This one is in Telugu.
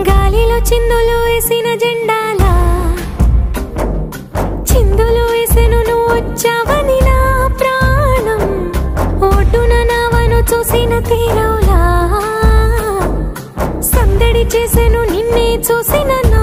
గాలిలో చిందులు వేసిన జెండాలా చిందులు వేసెను నువ్వు వచ్చావని నా ప్రాణం ఓటున నావను చూసిన తీరవులా సందడి చేసెను నిన్నే చూసిన నా